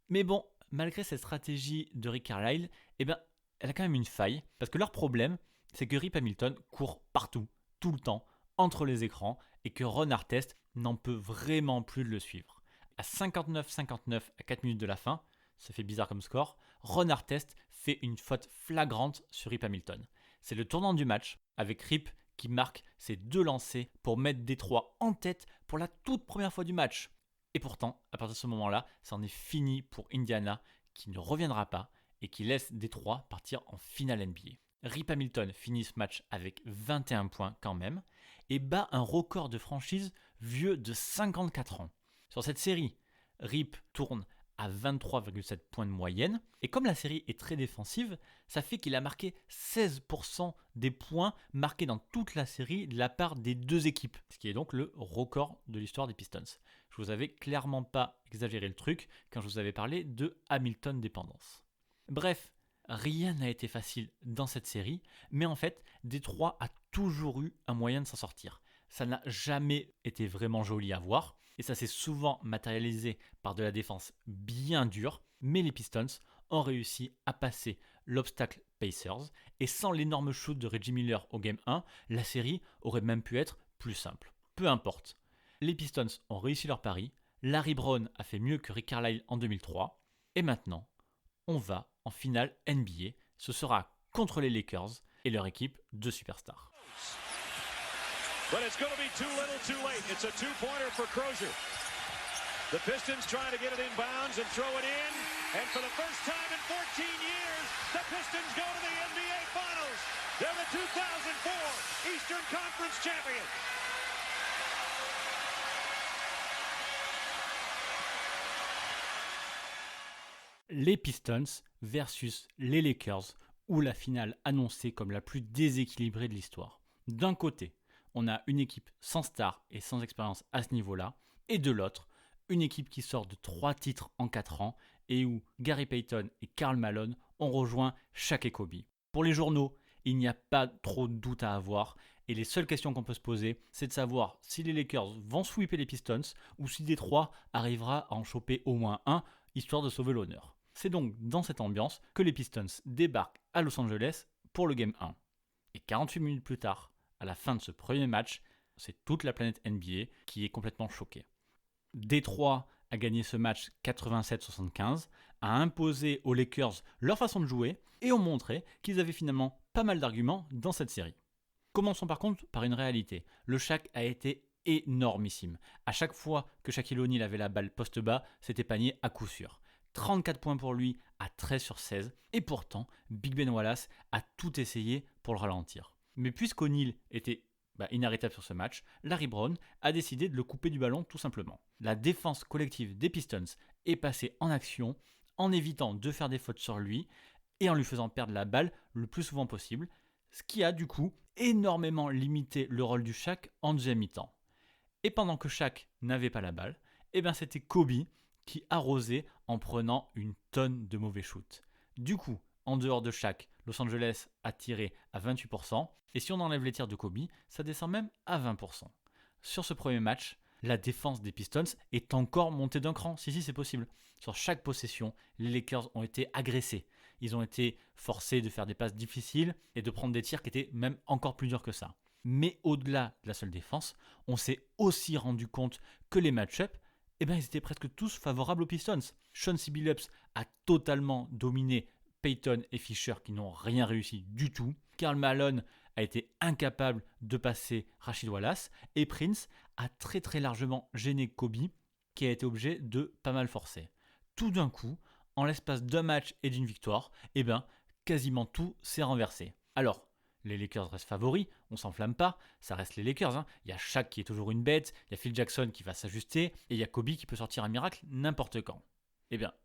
Mais bon, malgré cette stratégie de Rick Carlisle, elle a quand même une faille, parce que leur problème, c'est que Rip Hamilton court partout, tout le temps, entre les écrans, et que Ron Artest n'en peut vraiment plus de le suivre. À 59-59 à 4 minutes de la fin, ça fait bizarre comme score, Ron Artest fait une faute flagrante sur Rip Hamilton. C'est le tournant du match, avec Rip qui marque ses 2 lancers pour mettre Détroit en tête pour la toute première fois du match. Et pourtant, à partir de ce moment-là, ça en est fini pour Indiana, qui ne reviendra pas et qui laisse Détroit partir en finale NBA. Rip Hamilton finit ce match avec 21 points quand même, et bat un record de franchise vieux de 54 ans. Sur cette série, Rip tourne à 23,7 points de moyenne, et comme la série est très défensive, ça fait qu'il a marqué 16% des points marqués dans toute la série de la part des deux équipes, ce qui est donc le record de l'histoire des Pistons. Je vous avais clairement pas exagéré le truc quand je vous avais parlé de Hamilton dépendance. Bref, rien n'a été facile dans cette série, mais en fait, Détroit a toujours eu un moyen de s'en sortir. Ça n'a jamais été vraiment joli à voir, et ça s'est souvent matérialisé par de la défense bien dure, mais les Pistons ont réussi à passer l'obstacle Pacers, et sans l'énorme shoot de Reggie Miller au Game 1, la série aurait même pu être plus simple. Peu importe. Les Pistons ont réussi leur pari, Larry Brown a fait mieux que Rick Carlisle en 2003, et maintenant, on va en finale NBA. Ce sera contre les Lakers et leur équipe de superstars. But it's going to be too little too late. It's a two-pointer for Crozier. The Pistons trying to get it in bounds and throw it in. And for the first time in 14 years, the Pistons go to the NBA Finals. They're the 2004 Eastern Conference champions. Les Pistons versus les Lakers, ou la finale annoncée comme la plus déséquilibrée de l'histoire. D'un côté, on a une équipe sans star et sans expérience à ce niveau-là, et de l'autre, une équipe qui sort de 3 titres en 4 ans et où Gary Payton et Karl Malone ont rejoint Shaq et Kobe. Pour les journaux, il n'y a pas trop de doute à avoir, et les seules questions qu'on peut se poser, c'est de savoir si les Lakers vont sweeper les Pistons ou si Détroit arrivera à en choper au moins un, histoire de sauver l'honneur. C'est donc dans cette ambiance que les Pistons débarquent à Los Angeles pour le Game 1. Et 48 minutes plus tard, à la fin de ce premier match, c'est toute la planète NBA qui est complètement choquée. Détroit a gagné ce match 87-75, a imposé aux Lakers leur façon de jouer et ont montré qu'ils avaient finalement pas mal d'arguments dans cette série. Commençons par contre par une réalité. Le Shaq a été énormissime. À chaque fois que Shaquille O'Neal avait la balle poste bas, c'était panier à coup sûr. 34 points pour lui à 13 sur 16, et pourtant, Big Ben Wallace a tout essayé pour le ralentir. Mais puisqu'O'Neal était inarrêtable sur ce match, Larry Brown a décidé de le couper du ballon tout simplement. La défense collective des Pistons est passée en action en évitant de faire des fautes sur lui et en lui faisant perdre la balle le plus souvent possible, ce qui a du coup énormément limité le rôle du Shaq en deuxième mi-temps. Et pendant que Shaq n'avait pas la balle, c'était Kobe qui arrosait en prenant une tonne de mauvais shoots. Du coup, en dehors de Shaq, Los Angeles a tiré à 28%, et si on enlève les tirs de Kobe, ça descend même à 20%. Sur ce premier match, la défense des Pistons est encore montée d'un cran. Si, c'est possible. Sur chaque possession, les Lakers ont été agressés. ils ont été forcés de faire des passes difficiles et de prendre des tirs qui étaient même encore plus durs que ça. Mais au-delà de la seule défense, on s'est aussi rendu compte que les match-ups, ils étaient presque tous favorables aux Pistons. Chauncey Billups a totalement dominé Payton et Fisher qui n'ont rien réussi du tout. Karl Malone a été incapable de passer Rashid Wallace et Prince a très très largement gêné Kobe qui a été obligé de pas mal forcer. Tout d'un coup, en l'espace d'un match et d'une victoire, quasiment tout s'est renversé. Alors, les Lakers restent favoris, on s'enflamme pas, ça reste les Lakers. Il y a Shaq qui est toujours une bête, il y a Phil Jackson qui va s'ajuster, et il y a Kobe qui peut sortir un miracle n'importe quand.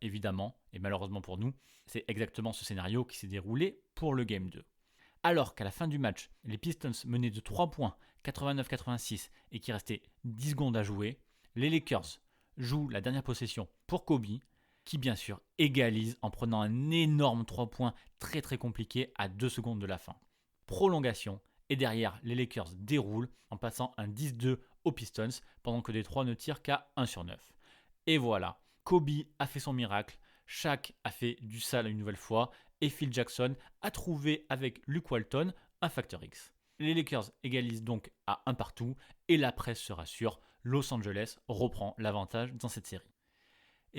Évidemment, et malheureusement pour nous, c'est exactement ce scénario qui s'est déroulé pour le Game 2. Alors qu'à la fin du match, les Pistons menaient de 3 points, 89-86, et qu'il restait 10 secondes à jouer, les Lakers jouent la dernière possession pour Kobe, qui bien sûr égalise en prenant un énorme 3 points très très compliqué à 2 secondes de la fin. Prolongation, et derrière, les Lakers déroulent en passant un 10-2 aux Pistons pendant que Détroit ne tire qu'à 1 sur 9. Et voilà, Kobe a fait son miracle, Shaq a fait du sale une nouvelle fois et Phil Jackson a trouvé avec Luke Walton un facteur X. Les Lakers égalisent donc à 1 partout et la presse se rassure, Los Angeles reprend l'avantage dans cette série.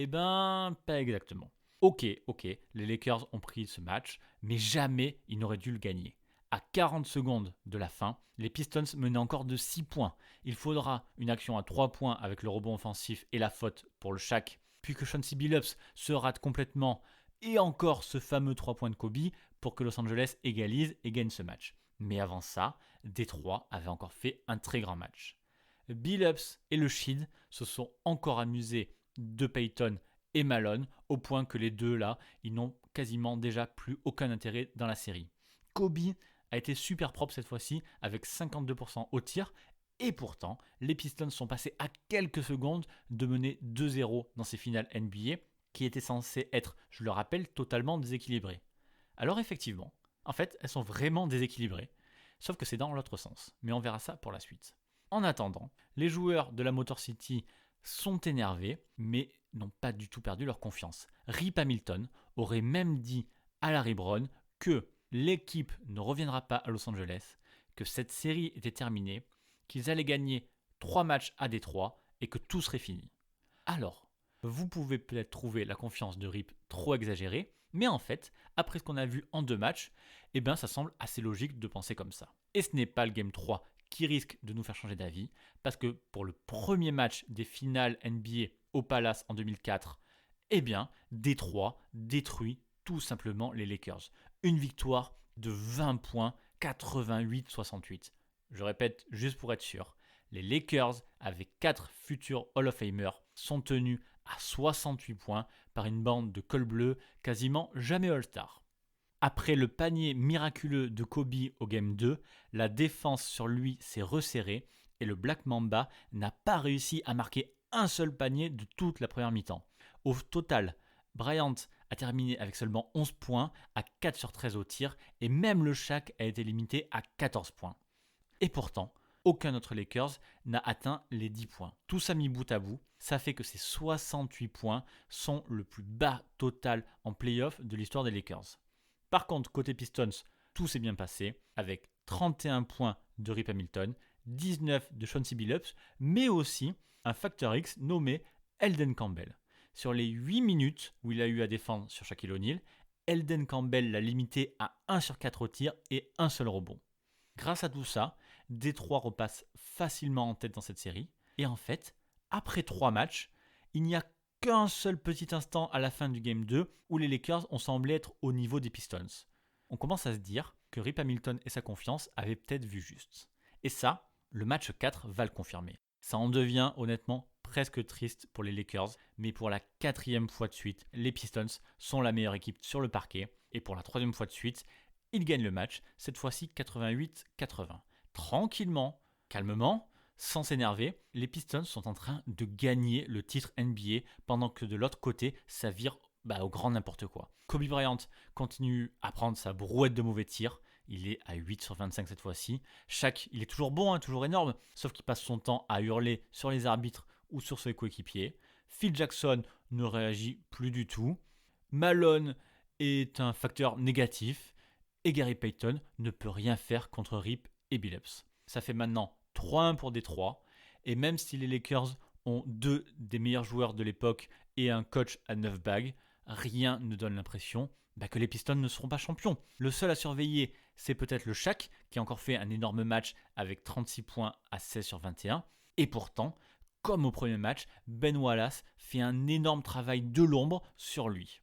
Pas exactement. Ok, les Lakers ont pris ce match, mais jamais ils n'auraient dû le gagner. À 40 secondes de la fin, les Pistons menaient encore de 6 points. Il faudra une action à 3 points avec le rebond offensif et la faute pour le Shaq, puis que Chauncey Billups se rate complètement, et encore ce fameux 3 points de Kobe pour que Los Angeles égalise et gagne ce match. Mais avant ça, Détroit avait encore fait un très grand match. Billups et le Shid se sont encore amusés de Payton et Malone, au point que les deux là, ils n'ont quasiment déjà plus aucun intérêt dans la série. Kobe a été super propre cette fois-ci avec 52% au tir et pourtant les Pistons sont passés à quelques secondes de mener 2-0 dans ces finales NBA qui étaient censées être, je le rappelle, totalement déséquilibrées. Alors effectivement, en fait, elles sont vraiment déséquilibrées, sauf que c'est dans l'autre sens, mais on verra ça pour la suite. En attendant, les joueurs de la Motor City sont énervés, mais n'ont pas du tout perdu leur confiance. Rip Hamilton aurait même dit à Larry Brown que l'équipe ne reviendra pas à Los Angeles, que cette série était terminée, qu'ils allaient gagner 3 matchs à Détroit et que tout serait fini. Alors, vous pouvez peut-être trouver la confiance de Rip trop exagérée, mais en fait, après ce qu'on a vu en 2 matchs, ça semble assez logique de penser comme ça. Et ce n'est pas le Game 3 qui risque de nous faire changer d'avis, parce que pour le premier match des finales NBA au Palace en 2004, Détroit détruit tout simplement les Lakers. Une victoire de 20 points, 88-68. Je répète juste pour être sûr, les Lakers, avec 4 futurs Hall of Famers, sont tenus à 68 points par une bande de col bleu quasiment jamais All-Star. Après le panier miraculeux de Kobe au Game 2, la défense sur lui s'est resserrée et le Black Mamba n'a pas réussi à marquer un seul panier de toute la première mi-temps. Au total, Bryant a terminé avec seulement 11 points à 4 sur 13 au tir et même le Shaq a été limité à 14 points. Et pourtant, aucun autre Lakers n'a atteint les 10 points. Tout ça mis bout à bout, ça fait que ces 68 points sont le plus bas total en play-off de l'histoire des Lakers. Par contre, côté Pistons, tout s'est bien passé avec 31 points de Rip Hamilton, 19 de Chauncey Billups, mais aussi un facteur X nommé Elden Campbell. Sur les 8 minutes où il a eu à défendre sur Shaquille O'Neal, Elden Campbell l'a limité à 1 sur 4 au tir et un seul rebond. Grâce à tout ça, Détroit repasse facilement en tête dans cette série. Et en fait, après 3 matchs, il n'y a qu'un seul petit instant à la fin du Game 2 où les Lakers ont semblé être au niveau des Pistons. On commence à se dire que Rip Hamilton et sa confiance avaient peut-être vu juste. Et ça, le match 4 va le confirmer. Ça en devient honnêtement presque triste pour les Lakers, mais pour la 4e fois de suite, les Pistons sont la meilleure équipe sur le parquet. Et pour la 3e fois de suite, ils gagnent le match, cette fois-ci 88-80. Tranquillement, calmement, sans s'énerver, les Pistons sont en train de gagner le titre NBA pendant que de l'autre côté, ça vire au grand n'importe quoi. Kobe Bryant continue à prendre sa brouette de mauvais tirs. Il est à 8 sur 25 cette fois-ci. Shaq, il est toujours bon, toujours énorme, sauf qu'il passe son temps à hurler sur les arbitres ou sur ses coéquipiers. Phil Jackson ne réagit plus du tout. Malone est un facteur négatif et Gary Payton ne peut rien faire contre Rip et Billups. Ça fait maintenant 3-1 pour Détroit et même si les Lakers ont 2 des meilleurs joueurs de l'époque et un coach à 9 bagues, rien ne donne l'impression que les Pistons ne seront pas champions. Le seul à surveiller, c'est peut-être le Shaq qui a encore fait un énorme match avec 36 points à 16 sur 21. Et pourtant, comme au premier match, Ben Wallace fait un énorme travail de l'ombre sur lui.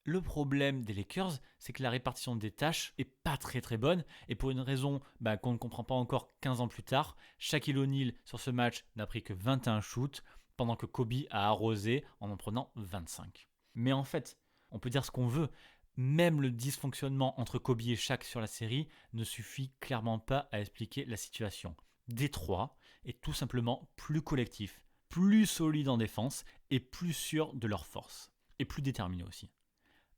Le problème des Lakers, c'est que la répartition des tâches est pas très bonne et pour une raison qu'on ne comprend pas encore 15 ans plus tard, Shaquille O'Neal sur ce match n'a pris que 21 shoots pendant que Kobe a arrosé en prenant 25. Mais en fait, on peut dire ce qu'on veut, même le dysfonctionnement entre Kobe et Shaq sur la série ne suffit clairement pas à expliquer la situation. Détroit est tout simplement plus collectif, plus solide en défense et plus sûr de leur force, et plus déterminé aussi.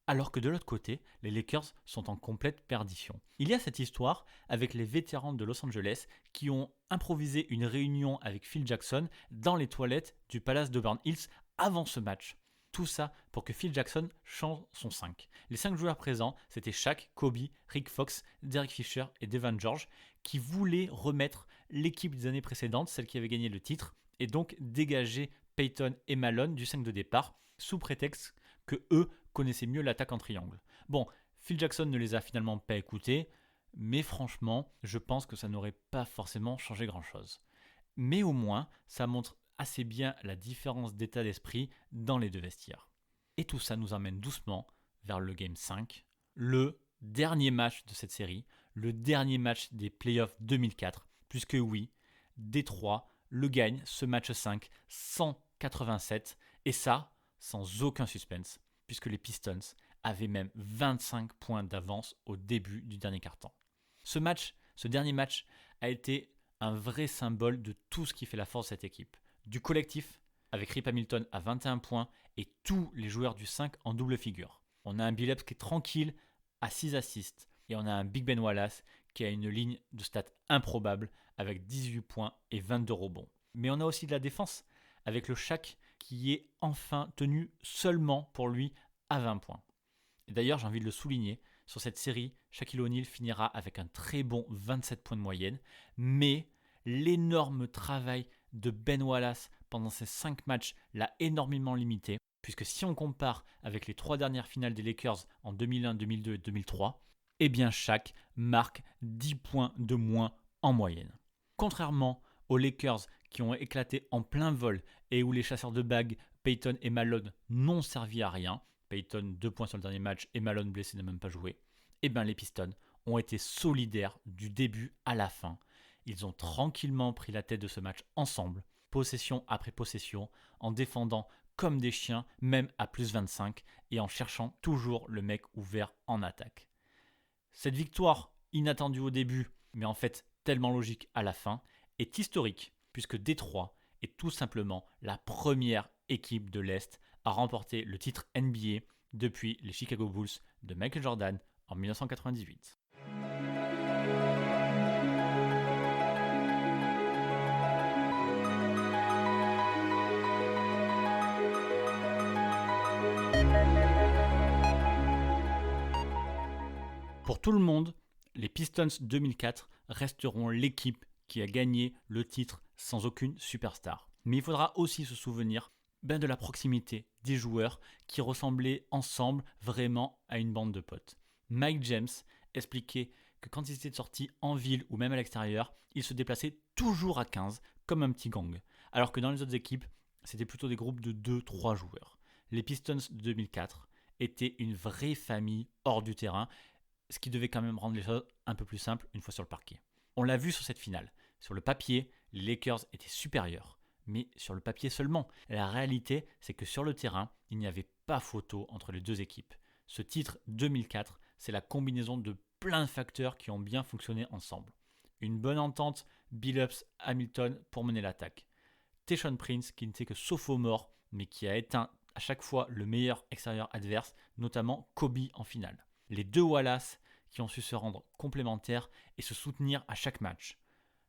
Alors que de l'autre côté, les Lakers sont en complète perdition. Il y a cette histoire avec les vétérans de Los Angeles qui ont improvisé une réunion avec Phil Jackson dans les toilettes du Palace d'Auburn Hills avant ce match. Tout ça pour que Phil Jackson change son 5. Les 5 joueurs présents, c'était Shaq, Kobe, Rick Fox, Derek Fisher et Devan George qui voulaient remettre l'équipe des années précédentes, celle qui avait gagné le titre, et donc dégager Payton et Malone du 5 de départ sous prétexte que eux connaissaient mieux l'attaque en triangle. Bon, Phil Jackson ne les a finalement pas écoutés, mais franchement, je pense que ça n'aurait pas forcément changé grand-chose. Mais au moins, ça montre assez bien la différence d'état d'esprit dans les deux vestiaires. Et tout ça nous emmène doucement vers le Game 5, le dernier match de cette série, le dernier match des playoffs 2004, puisque oui, Détroit le gagne ce match 5 187, et ça sans aucun suspense, puisque les Pistons avaient même 25 points d'avance au début du dernier quart-temps. Ce dernier match a été un vrai symbole de tout ce qui fait la force de cette équipe. Du collectif, avec Rip Hamilton à 21 points et tous les joueurs du 5 en double figure. On a un Billups qui est tranquille à 6 assists et on a un Big Ben Wallace qui a une ligne de stats improbable avec 18 points et 22 rebonds. Mais on a aussi de la défense avec le Shaq qui est enfin tenu seulement pour lui à 20 points. Et d'ailleurs, j'ai envie de le souligner, sur cette série, Shaquille O'Neal finira avec un très bon 27 points de moyenne, mais l'énorme travail de Ben Wallace pendant ces 5 matchs l'a énormément limité, puisque si on compare avec les 3 dernières finales des Lakers en 2001, 2002 et 2003, eh bien Shaq marque 10 points de moins en moyenne. Contrairement aux Lakers qui ont éclaté en plein vol et où les chasseurs de bagues, Payton et Malone, n'ont servi à rien, Payton 2 points sur le dernier match et Malone blessé n'a même pas joué, eh bien les Pistons ont été solidaires du début à la fin. Ils ont tranquillement pris la tête de ce match ensemble, possession après possession, en défendant comme des chiens, même à plus 25, et en cherchant toujours le mec ouvert en attaque. Cette victoire, inattendue au début, mais en fait tellement logique à la fin, est historique, puisque Détroit est tout simplement la première équipe de l'Est à remporter le titre NBA depuis les Chicago Bulls de Michael Jordan en 1998. Pour tout le monde, les Pistons 2004 resteront l'équipe qui a gagné le titre sans aucune superstar. Mais il faudra aussi se souvenir de la proximité des joueurs qui ressemblaient ensemble vraiment à une bande de potes. Mike James expliquait que quand ils étaient sortis en ville ou même à l'extérieur, ils se déplaçaient toujours à 15 comme un petit gang, alors que dans les autres équipes, c'était plutôt des groupes de 2-3 joueurs. Les Pistons de 2004 étaient une vraie famille hors du terrain, ce qui devait quand même rendre les choses un peu plus simples une fois sur le parquet. On l'a vu sur cette finale. Sur le papier, les Lakers étaient supérieurs. Mais sur le papier seulement. La réalité, c'est que sur le terrain, il n'y avait pas photo entre les deux équipes. Ce titre 2004, c'est la combinaison de plein de facteurs qui ont bien fonctionné ensemble. Une bonne entente, Billups-Hamilton pour mener l'attaque. Tayshaun Prince, qui n'était que sophomore, mais qui a éteint à chaque fois le meilleur extérieur adverse, notamment Kobe en finale. Les deux Wallace qui ont su se rendre complémentaires et se soutenir à chaque match.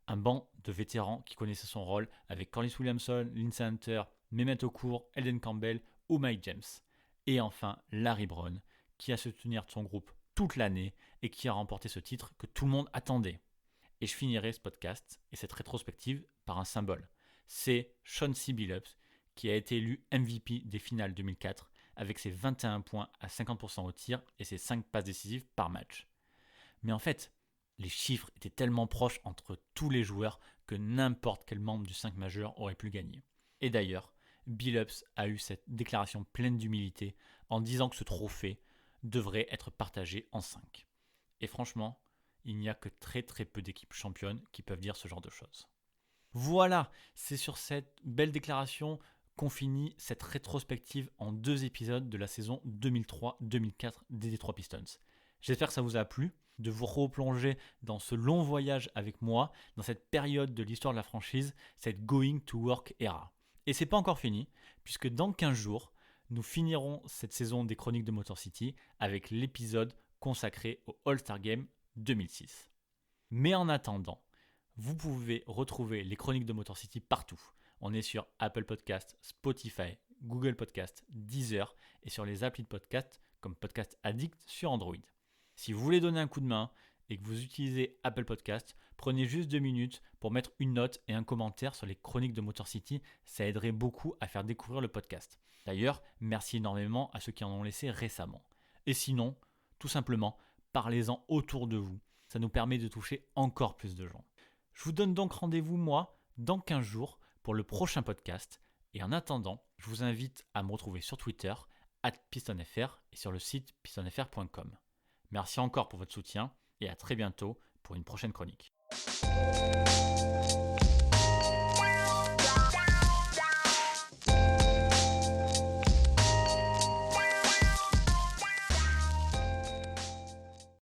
Un banc de vétérans qui connaissaient son rôle avec Corliss Williamson, Lindsey Hunter, Mehmet Okur, Elden Campbell ou Mike James. Et enfin Larry Brown qui a soutenu son groupe toute l'année et qui a remporté ce titre que tout le monde attendait. Et je finirai ce podcast et cette rétrospective par un symbole. C'est Chauncey Billups qui a été élu MVP des finales 2004 avec ses 21 points à 50% au tir et ses 5 passes décisives par match. Mais en fait, les chiffres étaient tellement proches entre tous les joueurs que n'importe quel membre du 5 majeur aurait pu gagner. Et d'ailleurs, Billups a eu cette déclaration pleine d'humilité en disant que ce trophée devrait être partagé en 5. Et franchement, il n'y a que très peu d'équipes championnes qui peuvent dire ce genre de choses. Voilà, c'est sur cette belle déclaration qu'on finit cette rétrospective en 2 épisodes de la saison 2003-2004 des Detroit Pistons. J'espère que ça vous a plu, de vous replonger dans ce long voyage avec moi, dans cette période de l'histoire de la franchise, cette Going to Work era. Et c'est pas encore fini, puisque dans 15 jours, nous finirons cette saison des Chroniques de Motor City avec l'épisode consacré au All-Star Game 2006. Mais en attendant, vous pouvez retrouver les Chroniques de Motor City partout. On est sur Apple Podcast, Spotify, Google Podcast, Deezer et sur les applis de podcast comme Podcast Addict sur Android. Si vous voulez donner un coup de main et que vous utilisez Apple Podcast, prenez juste 2 minutes pour mettre une note et un commentaire sur les Chroniques de Motor City. Ça aiderait beaucoup à faire découvrir le podcast. D'ailleurs, merci énormément à ceux qui en ont laissé récemment. Et sinon, tout simplement, parlez-en autour de vous. Ça nous permet de toucher encore plus de gens. Je vous donne donc rendez-vous, moi, dans 15 jours pour le prochain podcast. Et en attendant, je vous invite à me retrouver sur Twitter, @pistonfr et sur le site pistonfr.com. Merci encore pour votre soutien et à très bientôt pour une prochaine chronique.